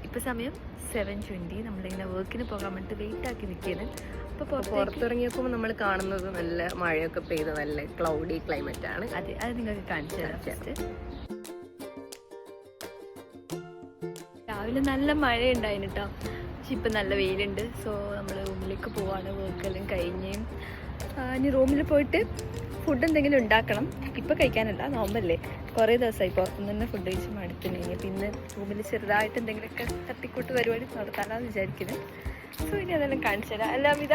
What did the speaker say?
ഇപ്പോൾ സമയം 7:20. നമ്മളിങ്ങനെ വർക്കിന് പോകാൻ വേണ്ടിയിട്ട് വെയിറ്റ് ആക്കി നിൽക്കുകയാണ്. അപ്പോൾ പുറത്തിറങ്ങിയപ്പോൾ നമ്മൾ കാണുന്നത് നല്ല മഴയൊക്കെ പെയ്ത് നല്ല ക്ലൗഡി ക്ലൈമറ്റ് ആണ്. അതെ, അത് നിങ്ങൾക്ക് കാണിച്ചു തരാം. ഫസ്റ്റ് രാവിലെ നല്ല മഴ ഉണ്ടായിരുന്നു കേട്ടോ. പക്ഷെ ഇപ്പം നല്ല വെയിലുണ്ട്. സോ നമ്മൾ റൂമിലേക്ക് പോവാണ്. വർക്കെല്ലാം കഴിഞ്ഞ് ഇനി റൂമിൽ പോയിട്ട് ഫുഡ് എന്തെങ്കിലും ഉണ്ടാക്കണം. ഇപ്പം കഴിക്കാനല്ല, നോമ്പല്ലേ. കുറേ ദിവസമായി പുറത്തുനിന്ന് തന്നെ ഫുഡ് കഴിച്ച് മടുത്തില്ലെങ്കിൽ പിന്നെ റൂമിൽ ചെറുതായിട്ട് എന്തെങ്കിലുമൊക്കെ തട്ടിക്കൂട്ട് പരിപാടി നടത്താനാന്ന് വിചാരിക്കുന്നത്. സോ ഇനി അതെല്ലാം കാണിച്ചു തരാം. അല്ല അമിത,